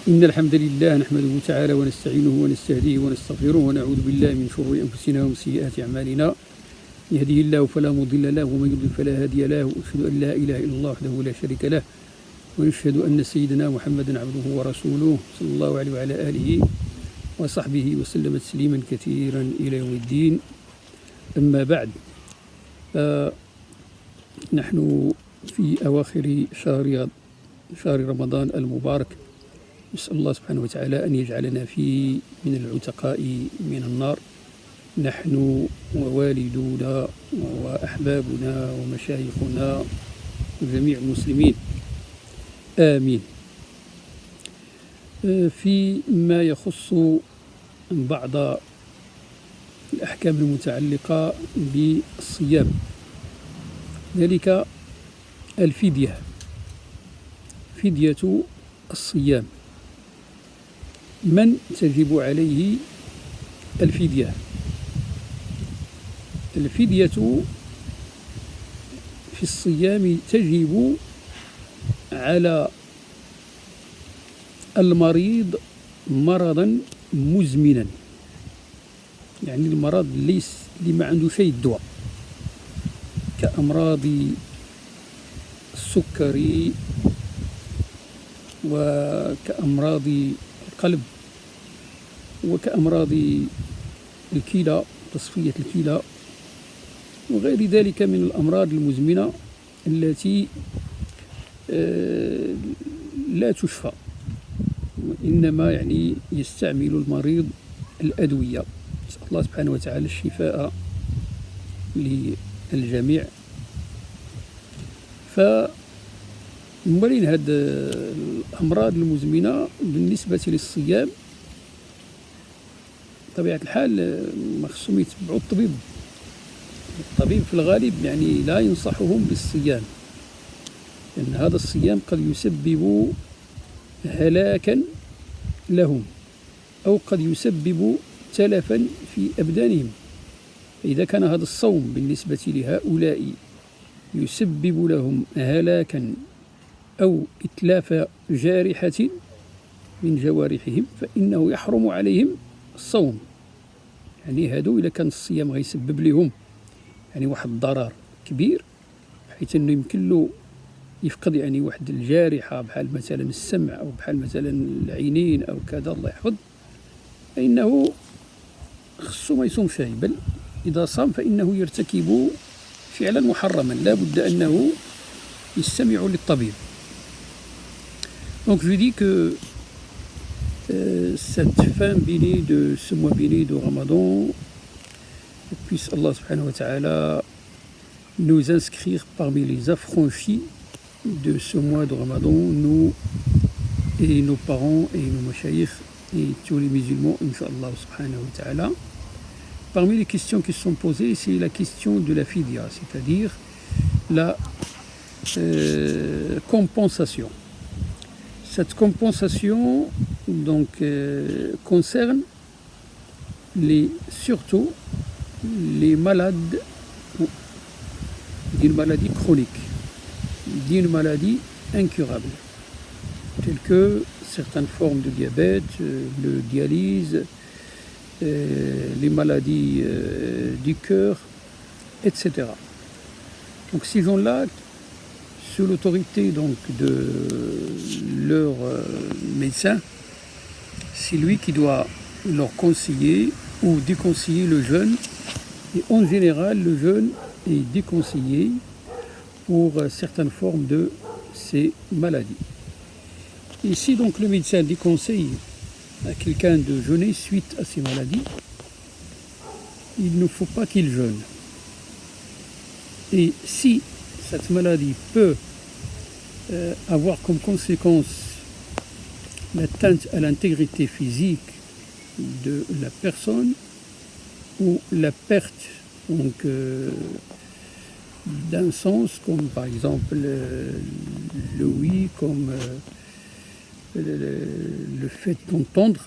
إن الحمد لله نحمده تعالى ونستعينه ونستهديه ونستغفره ونعوذ بالله من شرور أنفسنا ومن سيئات أعمالنا. يهده الله فلا مضل له ومن يضلل فلا هادي له، وأشهد أن لا إله إلا الله وحده لا شريك له، ونشهد أن سيدنا محمدا عبده ورسوله صلى الله عليه وعلى آله وصحبه وسلم تسليما كثيرا إلى يوم الدين. أما بعد، نحن في أواخر شهر رمضان المبارك. نسأل الله سبحانه وتعالى أن يجعلنا فيه من العتقاء من النار، نحن ووالدونا وأحبابنا ومشايخنا وجميع المسلمين، آمين. فيما يخص بعض الأحكام المتعلقة بالصيام، ذلك الفدية، فدية الصيام. من تجب عليه الفدية؟ الفدية في الصيام تجب على المريض مرضا مزمنا، يعني المرض ليس اللي ما عنده شيء دواء، كأمراض السكري وكأمراض القلب وكأمراض الكلى، تصفية الكلى، وغير ذلك من الأمراض المزمنة التي لا تشفى، إنما يعني يستعمل المريض الأدوية. نسأل الله سبحانه وتعالى الشفاء للجميع. فمبين هاد الأمراض المزمنة بالنسبة للصيام بطبيعة الحال ما خصهم يتبعوا الطبيب. الطبيب في الغالب يعني لا ينصحهم بالصيام، لأن هذا الصيام قد يسبب هلاكا لهم، أو قد يسبب تلفا في أبدانهم. فإذا كان هذا الصوم بالنسبة لهؤلاء يسبب لهم هلاكا أو إتلاف جارحة من جوارحهم، فإنه يحرم عليهم الصوم. يعني هادو إذا كان الصيام غيسبب لهم يعني واحد الضرر كبير، بحيث أنه يمكن له يفقد يعني واحد الجارحة بحال مثلا السمع أو بحال مثلا العينين أو كذا، الله يحفظ، فإنه خصو ما يصوم شيء، بل إذا صام فإنه يرتكب فعلا محرما، لا بد أنه يستمع للطبيب. Donc je dis que cette fin bénie de ce mois béni de Ramadan, puisse Allah subhanahu wa ta'ala nous inscrire parmi les affranchis de ce mois de Ramadan, nous et nos parents et nos mashayikh et tous les musulmans, Inch'Allah subhanahu wa ta'ala. Parmi les questions qui sont posées, c'est la question de la fidya, c'est-à-dire la compensation. Cette compensation donc concerne surtout les malades d'une maladie chronique, d'une maladie incurable, telles que certaines formes de diabète, le dialyse, les maladies du cœur, etc. Donc ces gens-là, sous l'autorité donc de leur médecin, c'est lui qui doit leur conseiller ou déconseiller le jeûne. Et en général, le jeûne est déconseillé pour certaines formes de ces maladies. Et si donc le médecin déconseille à quelqu'un de jeûner suite à ces maladies, il ne faut pas qu'il jeûne. Et si cette maladie peut avoir comme conséquence l'atteinte à l'intégrité physique de la personne ou la perte donc d'un sens, comme par exemple l'ouïe, comme le fait d'entendre,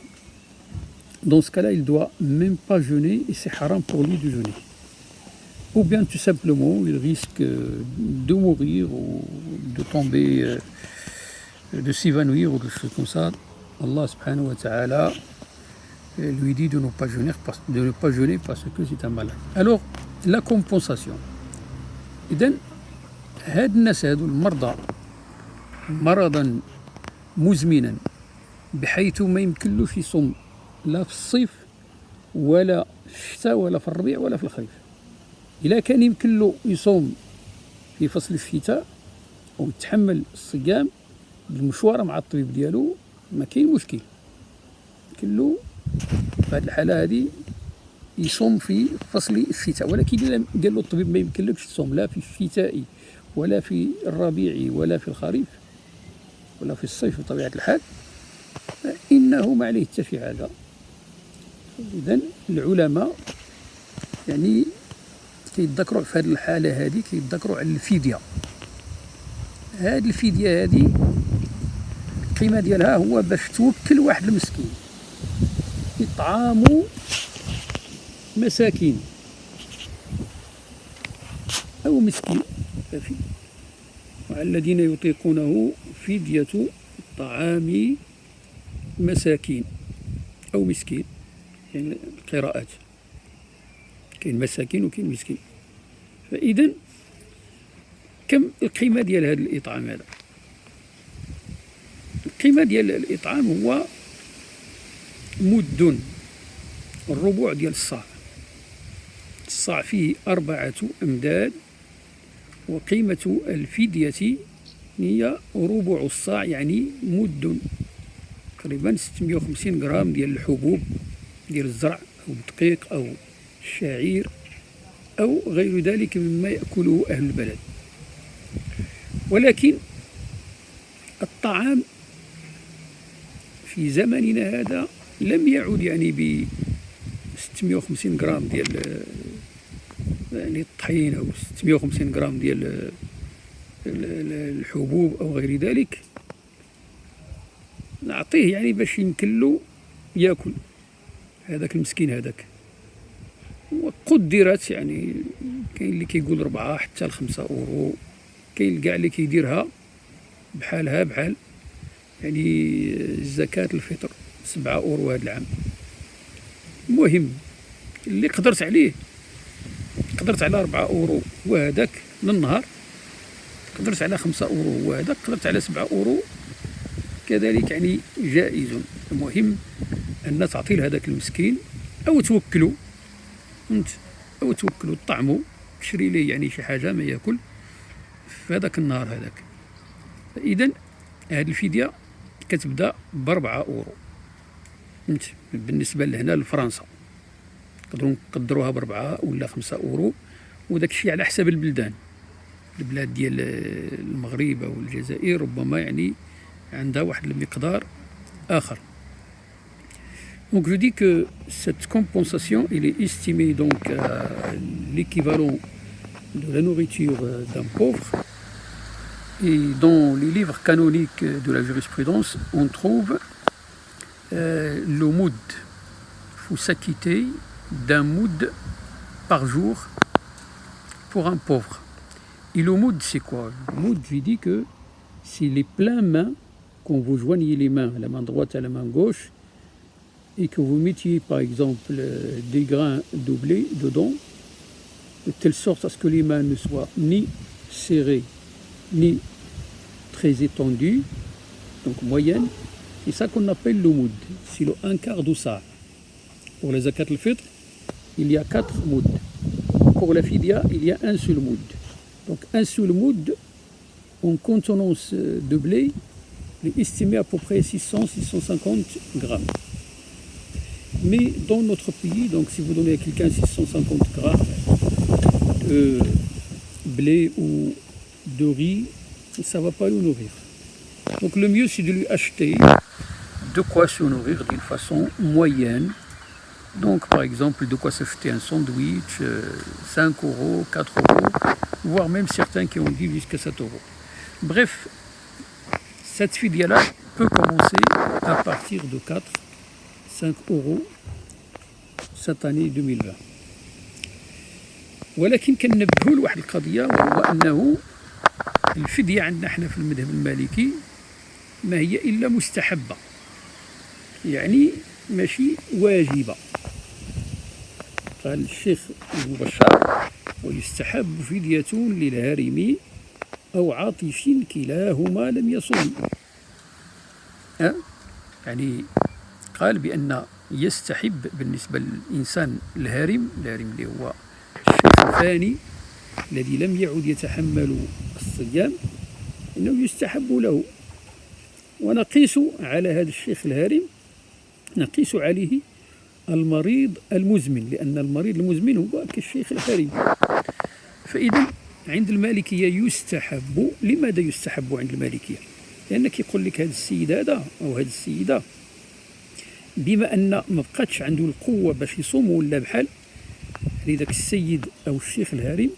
dans ce cas-là, il ne doit même pas jeûner et c'est haram pour lui de jeûner. Ou bien tout simplement, il risque de mourir ou de tomber, de s'évanouir ou des choses comme ça. Allah subhanahu wa ta'ala lui dit de ne pas jeûner parce que c'est un malade. Alors, la compensation. إذن هاد الناس هادو المرضى مرضا مزمنا بحيث ما يمكنلوش يصوم لا في الصيف ولا في الشتاء ولا في الربيع ولا في الخريف. إلا كان يمكن له يصوم في فصل الشتاء أو يتحمل الصيام بالمشورة مع الطبيب ديالو ما كاين مشكل، يمكن له في هذه الحالة هذه يصوم في فصل الشتاء. ولكن إذا قال له الطبيب ما يمكنلكش تصوم لا في الشتاء ولا في الربيع ولا في الخريف ولا في الصيف بطبيعة الحال، فإنه ما عليه حتى في هذا. إذن العلماء يعني كيتذكروا في هذه الحالة هذه كيتذكروا على الفدية. هذه الفدية هذه القيمة ديالها هو باش توكل واحد المسكين، إطعام مساكين أو مسكين، وعلى الذين يطيقونه فدية طعام مساكين أو مسكين، يعني القراءات كاين مساكين وكاين مسكين. فإذا كم القيمة ديال هذا الإطعام هذا؟ القيمة ديال الإطعام هو مد، الربع ديال الصاع. الصاع فيه 4 أمداد، وقيمة الفدية هي ربع الصاع، يعني مد تقريبا 650 غرام ديال الحبوب ديال الزرع أو الدقيق أو الشعير أو غير ذلك مما يأكله أهل البلد. ولكن الطعام في زمننا هذا لم يعد يعني ب 650 غرام ديال يعني الطحين أو 650 غرام ديال الحبوب أو غير ذلك، نعطيه يعني باش يمكن له ياكل هذاك المسكين هذاك. وقدرت يعني كاين اللي كيقول 4 حتى ل5 أورو، كاين كاع اللي كيديرها بحالها بحال يعني زكاة الفطر 7 أورو هذا العام. المهم اللي قدرت عليه، قدرت على 4 أورو وهذاك للنهار، قدرت على 5 أورو وهذاك، قدرت على 7 أورو كذلك، يعني جائز. المهم أن تعطي لهذاك المسكين أو توكلوا انت أو توكلوا طعموا، تشري ليه يعني شي حاجة ما ياكل في هذاك النهار هذاك. فإذا هذه الفدية كتبدا ب4 أورو انت بالنسبة لهنا لفرنسا، نقدروا نقدروها ب4 ولا 5 أورو، وداك الشيء على حسب البلدان. البلاد ديال المغرب أو الجزائر ربما يعني عندها واحد المقدار آخر. Donc je dis que cette compensation, il est estimé donc à l'équivalent de la nourriture d'un pauvre. Et dans les livres canoniques de la jurisprudence, on trouve le moud. Il faut s'acquitter d'un moud par jour pour un pauvre. Et le moud, c'est quoi? Le moud, je dis que c'est les pleins mains, quand vous joignez les mains, la main droite à la main gauche, et que vous mettiez par exemple des grains de blé dedans, de telle sorte à ce que les mains ne soient ni serrées ni très étendues, donc moyennes. C'est ça qu'on appelle le moud. C'est le 1/4 du sa'. Pour les zakat al-fitr, il y a 4 mouds. Pour la fidya, il y a un seul moud. Donc un seul moud en contenance de blé est estimé à peu près 600-650 grammes. Mais dans notre pays, donc si vous donnez à quelqu'un 650 grammes de blé ou de riz, ça ne va pas le nourrir. Donc le mieux, c'est de lui acheter de quoi se nourrir d'une façon moyenne. Donc par exemple, de quoi s'acheter un sandwich, 5 euros, 4 euros, voire même certains qui ont dit jusqu'à 7 euros. Bref, cette fidya-là peut commencer à partir de 4-5 euros cette année 2020. ولكن كنبهوا لواحد القضية، وهو أنه الفدية عندنا احنا في المذهب المالكي ما هي إلا مستحبة. يعني ماشي واجبة. قال الشيخ ابن بشار: ويستحب فدية للهارم أو عاطف كلاهما لم يصم. يعني قال بأن يستحب بالنسبة للإنسان الهارم اللي هو الشيخ الفاني الذي لم يعد يتحمل الصيام، إنه يستحب له. ونقيس على هذا الشيخ الهارم، نقيس عليه المريض المزمن، لأن المريض المزمن هو كالشيخ الهارم. فإذا عند المالكية يستحب. لماذا يستحب عند المالكية؟ لأنك يقول لك هذا السيد هذا أو هذه السيدة بما أن ما بقاتش عنده القوة باش يصوم ولا بحال لذاك السيد أو الشيخ الهارم،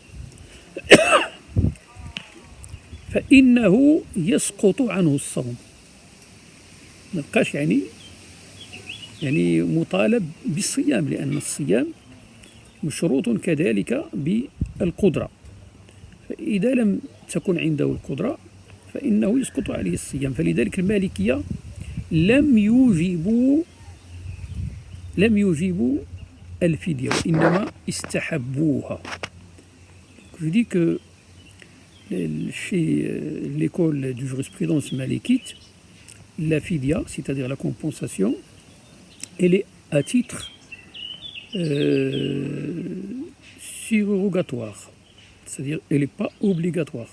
فإنه يسقط عنه الصوم. ما بقاش يعني مطالب بالصيام، لأن الصيام مشروط كذلك بالقدرة. فإذا لم تكن عنده القدرة فإنه يسقط عليه الصيام. فلذلك المالكية لم يوجبوا الفدية وإنما استحبوها. Je dis que chez l'école de jurisprudence malikite, la fidia, c'est-à-dire la compensation, elle est à titre surrogatoire, c'est-à-dire elle n'est pas obligatoire.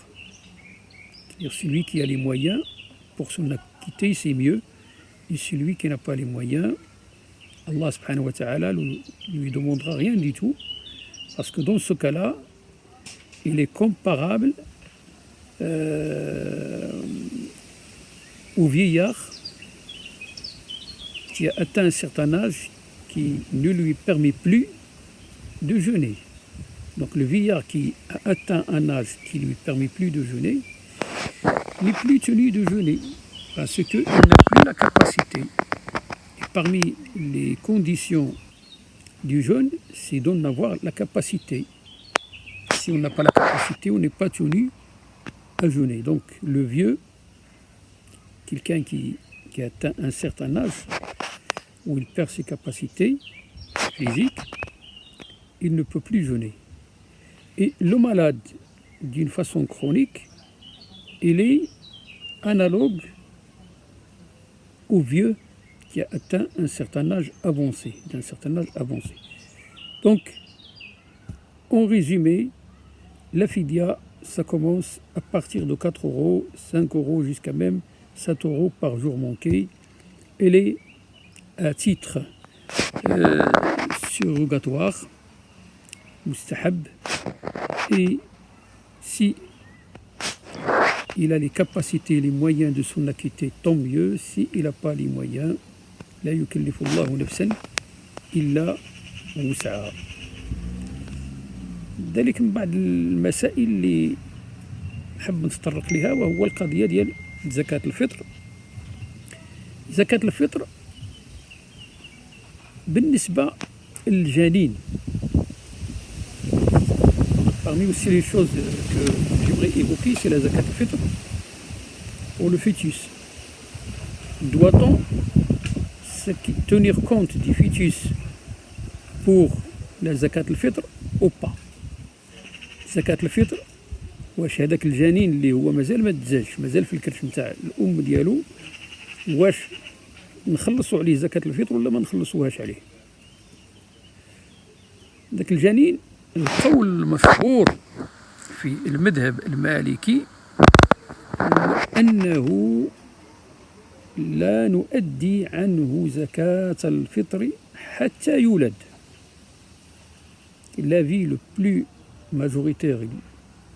C'est-à-dire celui qui a les moyens pour s'en acquitter, c'est mieux, et celui qui n'a pas les moyens, Allah subhanahu wa ta'ala lui demandera rien du tout, parce que dans ce cas-là, il est comparable au vieillard qui a atteint un certain âge qui ne lui permet plus de jeûner. Donc le vieillard qui a atteint un âge qui ne lui permet plus de jeûner n'est plus tenu de jeûner parce qu'il n'a plus la capacité. Et parmi les conditions du jeûne, c'est d'en avoir la capacité. Si on n'a pas la capacité, on n'est pas tenu à jeûner. Donc le vieux, quelqu'un qui a atteint un certain âge, où il perd ses capacités physiques, il ne peut plus jeûner. Et le malade, d'une façon chronique, il est analogue au vieux qui a atteint un certain âge avancé, Donc, en résumé, la fidia, ça commence à partir de 4 euros, 5 euros, jusqu'à même 7 euros par jour manqué. Elle est à titre surrogatoire, mustahab, et si il a les capacités, les moyens de s'en acquitter, tant mieux. Si il n'a pas les moyens, la yukallifu Allahu nafsan illa wus'aha. ذلك من بعض المسائل اللي نحب نتطرق لها، وهو القضية ديال زكاة الفطر. زكاة الفطر بالنسبة للجنين، parmi aussi les choses que j'aimerais évoquer, c'est la zakat al-fitr pour le fœtus. Doit-on tenir compte du fœtus pour la zakat al-fitr ou pas? zakat al-fitr واش هذاك الجنين اللي هو مازال ما تزادش، مازال في الكرش نتاع الام ديالو، واش نخلصوا عليه زكاة الفطر ولا ما نخلصوهاش عليه؟ ذاك الجنين القول المشهور في المذهب المالكي هو أنه لا نؤدي عنه زكاة الفطر حتى يولد. L'avis le plus majoritaire, le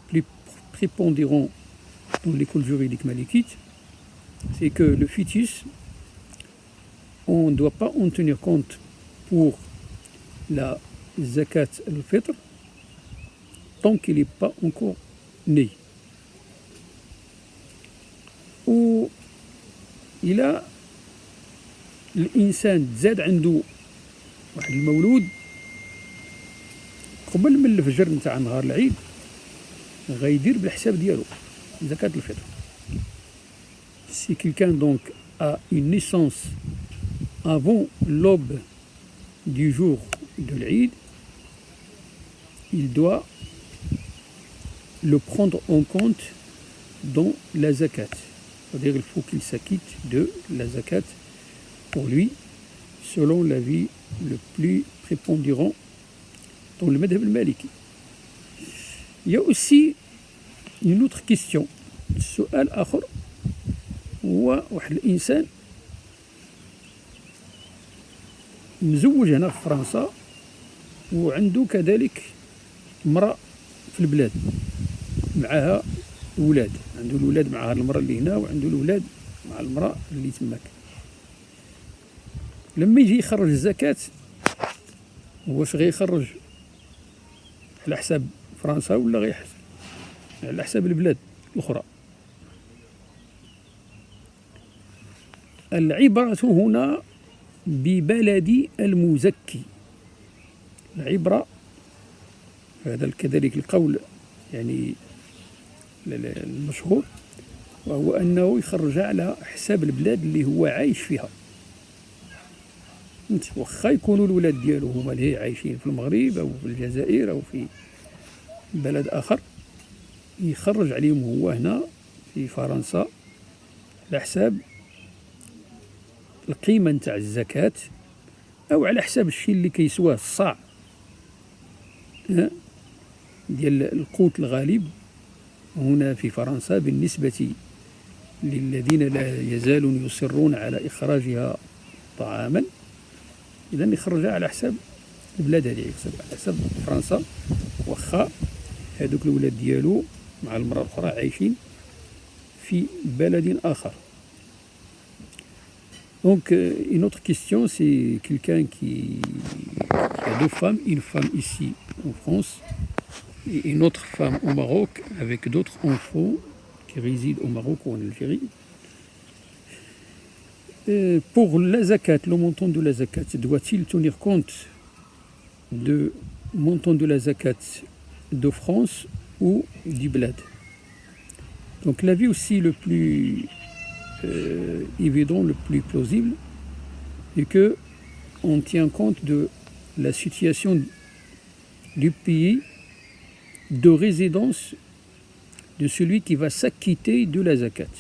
plus prépondérant dans l'école juridique malikite, c'est que le fœtus, on ne doit pas en tenir compte pour la zakat al-fitr tant qu'il n'est pas encore né. و إلى الإنسان تزاد عنده واحد المولود قبل من الفجر نتاع نهار العيد، غيدير بالحساب ديالو زكاة الفطر. Si quelqu'un donc a une naissance avant l'aube du jour de l'Eid, il doit le prendre en compte dans la zakat. C'est-à-dire qu'il faut qu'il s'acquitte de la zakat pour lui, selon l'avis le plus prépondérant dans le madhab al-maliki. Il y a aussi une autre question. السؤال آخر هو واحد الإنسان مزوج هنا في فرنسا وعنده كذلك امرأة في البلاد معها ولاد، عنده الولاد مع هذه المرأة اللي هنا وعنده الولاد مع المرأة اللي تماك. لما يجي يخرج الزكاة واش غيخرج على حساب فرنسا ولا غيحسب على حساب البلاد الأخرى؟ العبرة هنا ببلد المزكي. العبرة هذا كذلك القول يعني المشهور، وهو أنه يخرجها على حساب البلاد اللي هو عايش فيها. واخا يكونوا الولاد ديالو هما اللي عايشين في المغرب أو في الجزائر أو في بلد آخر، يخرج عليهم هو هنا في فرنسا على حساب القيمة نتاع الزكاة أو على حساب الشيء اللي كيسواه الصاع ديال القوت الغالب هنا في فرنسا بالنسبة للذين لا يزالون يصرون على إخراجها طعاما. إذن يخرجها على حساب البلاد هذه، على حساب فرنسا، واخا هذوك الولاد ديالو مع المرأة الأخرى عايشين في بلد آخر. Donc, une autre question, c'est quelqu'un qui a deux femmes, une femme ici en France et une autre femme au Maroc avec d'autres enfants qui résident au Maroc ou en Algérie. Pour la zakat, le montant de la zakat, doit-il tenir compte du montant de la zakat de France ou du bled? Donc, l'avis aussi le plus évident, le plus plausible, est que on tient compte de la situation du pays de résidence de celui qui va s'acquitter de la zakat.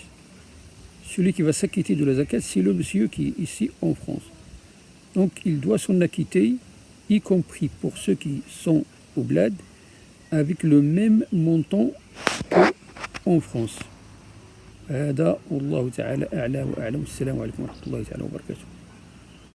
Celui qui va s'acquitter de la zakat, c'est le monsieur qui est ici en France. Donc il doit s'en acquitter, y compris pour ceux qui sont au bled, avec le même montant qu'en France. هذا والله تعالى أعلى وأعلم. السلام عليكم ورحمة الله تعالى وبركاته.